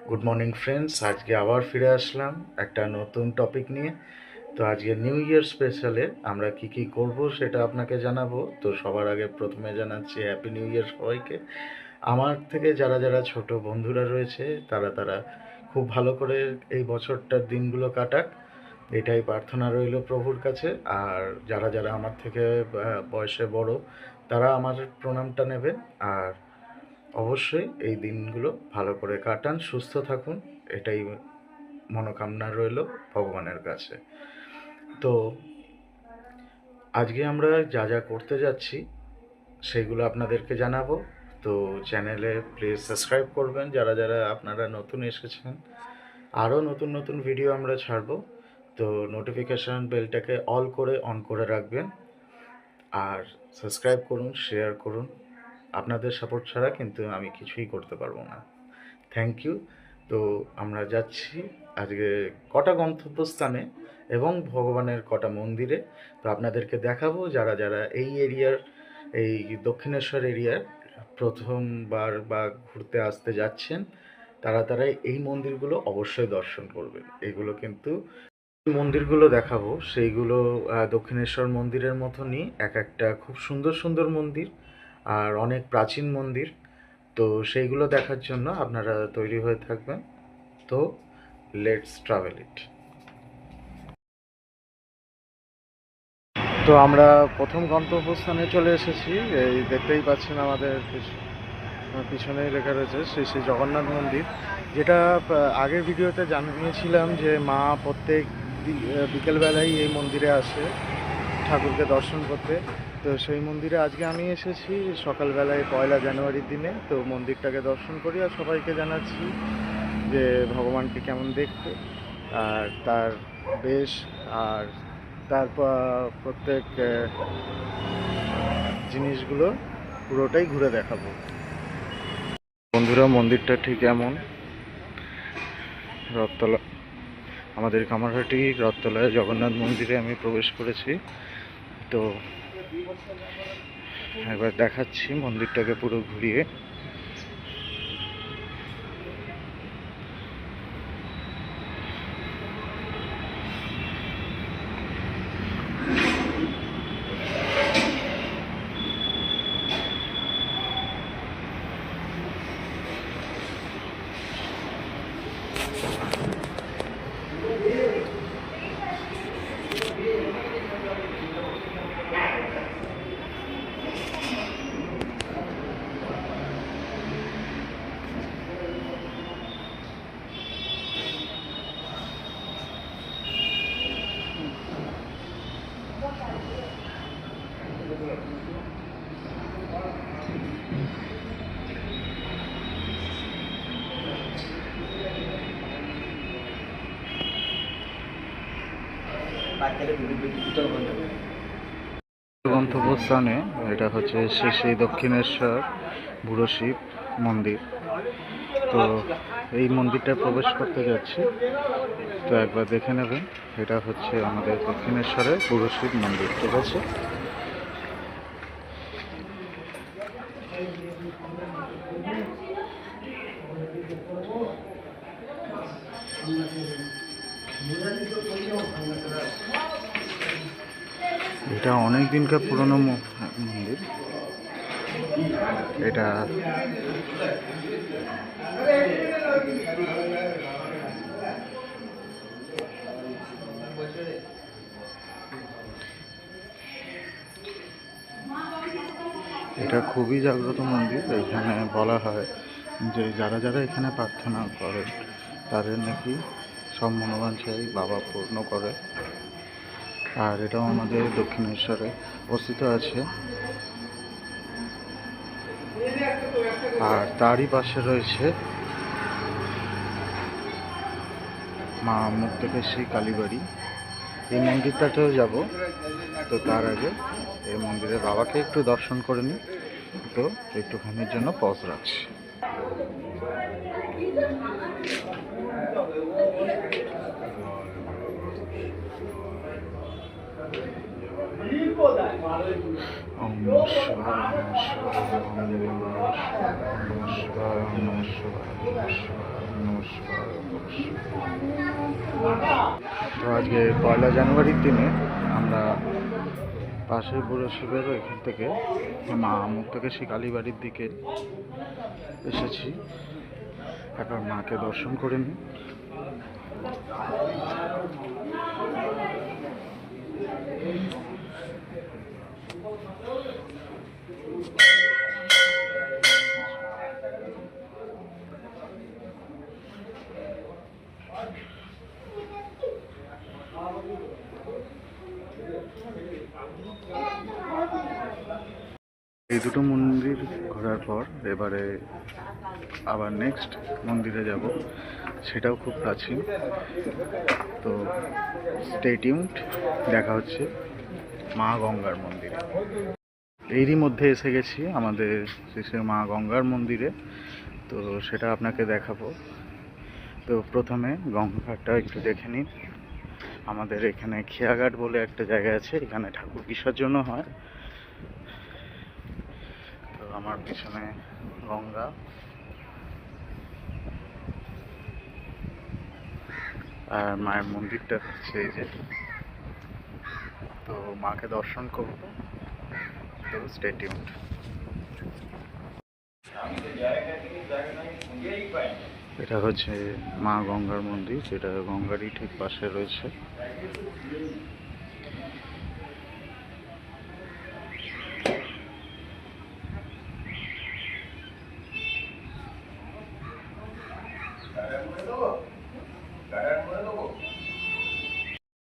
Good morning friends, আজকে আবার ফিরে আসলাম একটা নতুন টপিক নিয়ে। তো আজকে নিউ ইয়ার স্পেশালে আমরা কি কি করব সেটা আপনাকে জানাবো। তো সবার আগে প্রথমে জানাচ্ছি হ্যাপি নিউ ইয়ার সবাইকে। আমার থেকে যারা যারা ছোট বন্ধুরা রয়েছে তারা খুব ভালো করে এই বছরটার দিনগুলো কাটাক, এটাই প্রার্থনা রইল প্রভুর কাছে। আর যারা যারা আমার থেকে বয়সে বড় তারা আমার প্রণামটা নেবেন। আর অবশ্যই এই দিনগুলো ভালো করে কাটান, সুস্থ থাকুন, এটাই মনোকামনা রইল ভগবানের কাছে। তো আজকে আমরা যা যা করতে যাচ্ছি সেগুলো আপনাদেরকে জানাবো। তো চ্যানেলে প্লিজ সাবস্ক্রাইব করবেন যারা যারা আপনারা নতুন এসেছেন। আরও নতুন নতুন ভিডিও আমরা ছাড়বো, তো নোটিফিকেশান বেলটাকে অল করে অন করে রাখবেন। আর সাবস্ক্রাইব করুন, শেয়ার করুন, আপনাদের সাপোর্ট ছাড়া কিন্তু আমি কিছুই করতে পারবো না। Thank you. তো আমরা যাচ্ছি আজকে কটা গন্তব্যস্থানে এবং ভগবানের কটা মন্দিরে। তো আপনাদেরকে দেখাবো যারা যারা এই এরিয়ার, এই দক্ষিণেশ্বর এরিয়ার প্রথমবার বা ঘুরতে আসতে যাচ্ছেন তারা এই মন্দিরগুলো অবশ্যই দর্শন করবেন। এগুলো কিন্তু মন্দিরগুলো দেখাবো সেইগুলো দক্ষিণেশ্বর মন্দিরের মতনই এক একটা খুব সুন্দর সুন্দর মন্দির আর অনেক প্রাচীন মন্দির। তো সেইগুলো দেখার জন্য আপনারা তৈরি হয়ে থাকবেন। তো লেটস ট্রাভেল ইট। তো আমরা প্রথম গন্তব্যস্থানে চলে এসেছি। এই দেখতেই পাচ্ছেন আমাদের পিছনেই লেখা রয়েছে শ্রী শ্রী জগন্নাথ মন্দির, যেটা আগের ভিডিওতে জানিয়েছিলাম যে মা প্রত্যেক বিকেলবেলায় এই মন্দিরে আসে ঠাকুরকে দর্শন করতে। তো সেই মন্দিরে আজকে আমি এসেছি সকালবেলায় 1 জানুয়ারির দিনে। তো মন্দিরটাকে দর্শন করি আর সবাইকে জানাচ্ছি যে ভগবানকে কেমন দেখতে আর তার বেশ আর তার প্রত্যেক জিনিসগুলো পুরোটাই ঘুরে দেখাবো। বন্ধুরা, মন্দিরটা ঠিক এমন রথতলা, আমাদের কামারহাটি রথতলায় জগন্নাথ মন্দিরে আমি প্রবেশ করেছি। তো একবার দেখাচ্ছি মন্দিরটাকে পুরো ঘুরিয়ে। গন্তব্যস্থানে এটা হচ্ছে শ্রী শ্রী দক্ষিণেশ্বর বুড়ো শিব মন্দির। তো এই মন্দিরটা প্রবেশ করতে যাচ্ছি, তো একবার দেখে নেবেন। এটা হচ্ছে আমাদের দক্ষিণেশ্বরের বুড়ো শিব মন্দির, ঠিক আছে। এটা অনেক দিনকার পুরনো মন্দির। এটা এটা খুবই জাগ্রত মন্দির। এখানে বলা হয় যে যারা যারা এখানে প্রার্থনা করে তাদের নাকি সব মনোবাঞ্ছাই বাবা পূর্ণ করে। আর এটাও আমাদের দক্ষিণেশ্বরে অবস্থিত আছে। আর তারই পাশে রয়েছে মা মুক্তকেশী কালীবাড়ি। এই মন্দিরটাতেও যাব, তো তার আগে এই মন্দিরের বাবাকে একটু দর্শন করে নিই। তো একটুখানির জন্য পজ রাখছি। ওম নমঃ শিবায়, নমঃ শিবায়, ওম নমঃ শিবায়, ওম নমঃ শিবায়, ওম নমঃ শিবায়, ওম নমঃ শিবায়, ওম নমঃ শিবায়। তো আজকে 1 জানুয়ারির দিনে আমরা পাশের বুড়ো শিবের এখান থেকে মা মুক্তাকেশী কালীবাড়ির দিকে এসেছি। একবার মাকে দর্শন করে নিই। এই দুটো মন্দির ঘোরার পর এবারে আবার নেক্সট মন্দিরে যাব, সেটাও খুব প্রাচীন। তো স্টে টিউনড, দেখা হচ্ছে মা গঙ্গার মন্দিরে। এরই মধ্যে এসে গেছি আমাদের শ্রী মা গঙ্গার মন্দিরে, তো সেটা আপনাকে দেখাবো। তো প্রথমে গঙ্গাটা একটু দেখে নিন। আমাদের এখানে খেয়াঘাট বলে একটা জায়গা আছে, এখানে ঠাকুর বিসর্জন হয়। তো আমার পিছনে গঙ্গা, আর মায়ের মন্দিরটা হচ্ছে এই যে। তো মাকে দর্শন করবো, তো স্টে টিউনড। এটা হচ্ছে মা গঙ্গার মন্দির, যেটা গঙ্গারই ঠিক পাশে রয়েছে।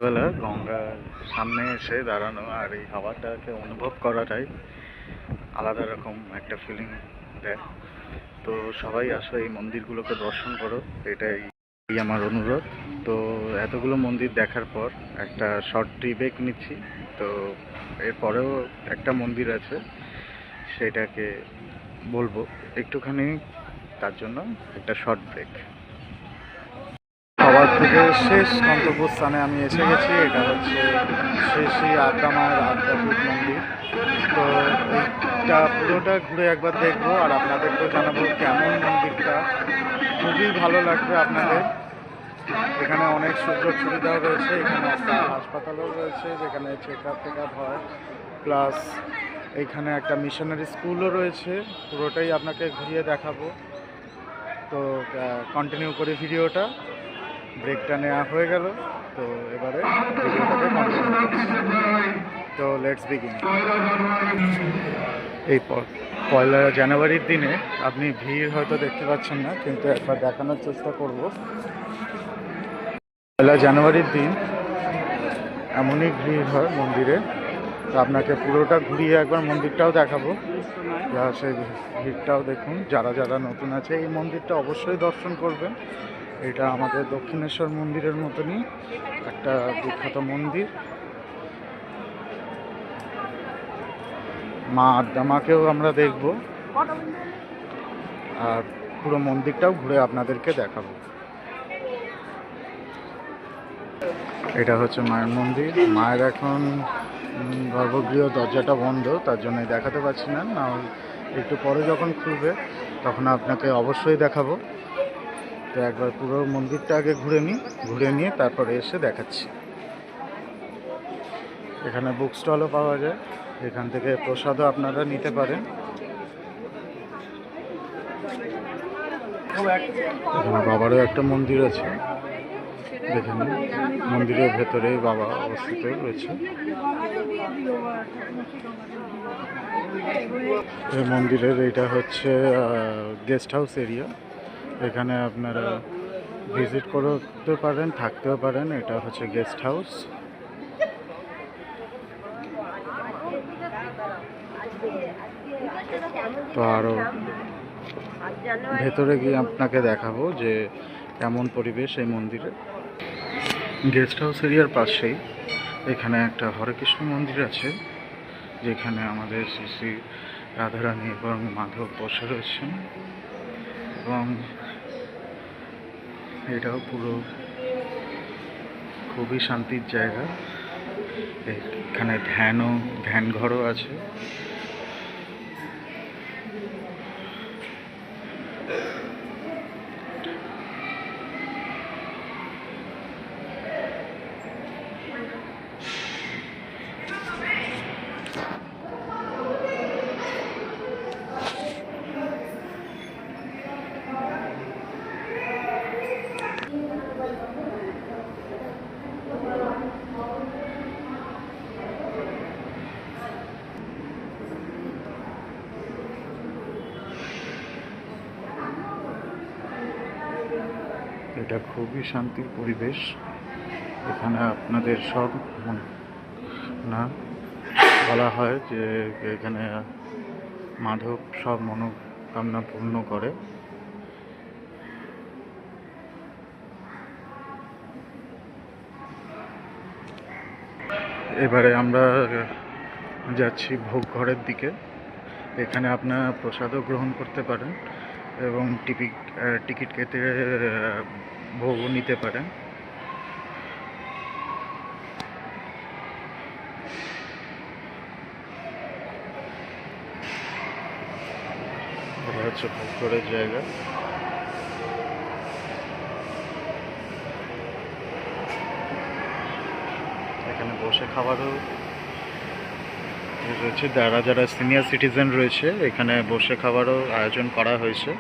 বেলা গঙ্গার সামনে এসে দাঁড়ানো আর এই হাওয়াটাকে অনুভব করাটাই আলাদা রকম একটা ফিলিং দেয়। তো সবাই আসো, এই মন্দিরগুলোকে দর্শন করো, এটাই আমার অনুরোধ। তো এতগুলো মন্দির দেখার পর একটা শর্ট ব্রেক নিচ্ছি। তো এরপরেও একটা মন্দির আছে, সেটাকে বলবো একটুখানি, তার জন্য একটা শর্ট ব্রেক। সবার থেকে শেষ গন্তব্যস্থানে আমি এসে গেছি। এটা হচ্ছে শ্রী শ্রী আদ্যা মায়ের আদ্যাপীঠ মন্দির। তো এইটা পুরোটা ঘুরে একবার দেখবো আর আপনাদেরকেও জানাবো কেমন মন্দিরটা। খুবই ভালো লাগবে আপনাদের। এখানে অনেক সুযোগ সুবিধাও রয়েছে, এখানে একটা হাসপাতালও রয়েছে যেখানে চেক আপ হয়, প্লাস এইখানে একটা মিশনারি স্কুলও রয়েছে। পুরোটাই আপনাকে ঘুরিয়ে দেখাবো। তো কন্টিনিউ করি ভিডিওটা। ব্রেকটা নেওয়া হয়ে গেল, তো এবারে ভিডিওটাকে কন্টিনিউ করছি। তো লেটস বিগিন। এই 1 জানুয়ারির দিনে আপনি ভিড় হয়তো দেখতে পাচ্ছেন না, কিন্তু একবার দেখানোর চেষ্টা করব। 1 জানুয়ারির দিন এমনই ভিড় হয় মন্দিরে। তো আপনাকে পুরোটা ঘুরিয়ে একবার মন্দিরটাও দেখাবো, সেই ভিড়টাও দেখুন। যারা যারা নতুন আছে এই মন্দিরটা অবশ্যই দর্শন করবেন। এটা আমাদের দক্ষিণেশ্বর মন্দিরের মতনই একটা বিখ্যাত মন্দির। মা আদ্যা মাকেও আমরা দেখব আর পুরো মন্দিরটাও ঘুরে আপনাদেরকে দেখাবো। এটা হচ্ছে মায়ের মন্দির। মায়ের এখন গর্ভগৃহ দরজাটা বন্ধ, তার জন্য দেখাতে পারছি না। না, একটু পরে যখন খুলবে তখন আপনাকে অবশ্যই দেখাবো। তো একবার পুরো মন্দিরটা আগে ঘুরে নিয়ে তারপরে এসে দেখাচ্ছি। এখানে বুক স্টলও পাওয়া যায়, এখান থেকে প্রসাদও আপনারা নিতে পারেন। এখানে বাবারও একটা মন্দির আছে, দেখে নিন। মন্দিরের ভেতরে বাবা অবস্থিত রয়েছে। এই মন্দিরের এইটা হচ্ছে গেস্ট হাউস এরিয়া। এখানে আপনারা ভিজিট করতে পারেন, থাকতেও পারেন। এটা হচ্ছে গেস্ট হাউস। তো আরও ভেতরে গিয়ে আপনাকে দেখাবো যে কেমন পরিবেশ এই মন্দিরে। গেস্ট হাউস এরিয়ার পাশেই এখানে একটা হরে কৃষ্ণ মন্দির আছে, যেখানে আমাদের শ্রী শ্রী রাধারানী এবং মাধব বসে রয়েছেন। এবং এটাও পুরো খুবই শান্তির জায়গা। এখানে ধ্যান ঘরও আছে। এটা খুবই শান্তির পরিবেশ। এখানে আপনাদের সব না বলা হয় যে এখানে মাধব সব মনোকামনা পূর্ণ করে। এবারে আমরা যাচ্ছি ভোগ ঘরের দিকে। এখানে আপনারা প্রসাদও গ্রহণ করতে পারেন এবং টিকিট কেটে ভোগও নিতে পারেন। এটা হচ্ছে ভোগ ঘরের জায়গা। এখানে বসে খাবারও রয়েছে। যারা সিনিয়র সিটিজেন রয়েছে এখানে বসে খাবারও আয়োজন করা হয়েছে।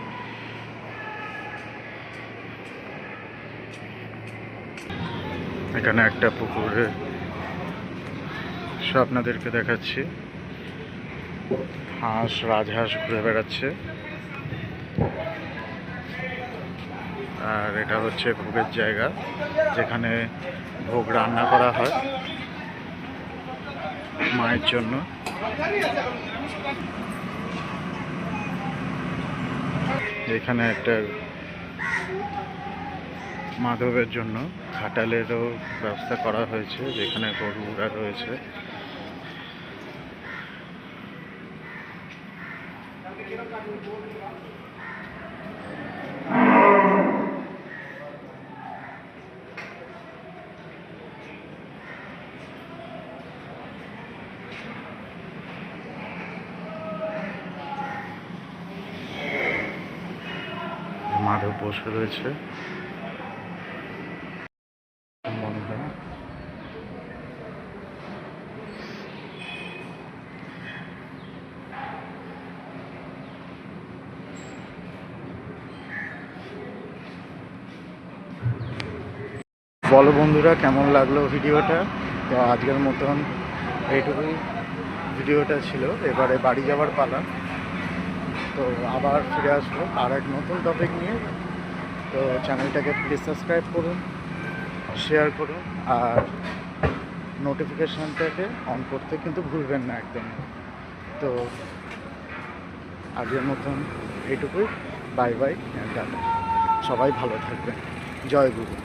এখানে একটা পুকুরে আপনাদেরকে দেখাচ্ছি, রাজহাঁস ঘুরে বেড়াচ্ছে। আর এটা হচ্ছে ভোগের জায়গা, যেখানে ভোগ রান্না করা হয় মায়ের জন্য। এখানে একটা মাধবের জন্য খাটালেরও ব্যবস্থা করা হয়েছে, যেখানে গরুরা রয়েছে। মাধব বসে রয়েছে মনে হয়। বলো বন্ধুরা, কেমন লাগলো ভিডিওটা? তো আজকের মতন এইটুকুই ভিডিওটা ছিল। এবারে বাড়ি যাওয়ার পালা। তো আবার ফিরে আসবো আর এক নতুন টপিক নিয়ে। তো চ্যানেলটাকে প্লিজ সাবস্ক্রাইব করুন, শেয়ার করুন, আর নোটিফিকেশানটাকে অন করতে কিন্তু ভুলবেন না একদম। তো আগের মতন এইটুকুই। Bye bye, tata. সবাই ভালো থাকবেন। জয় গুরু।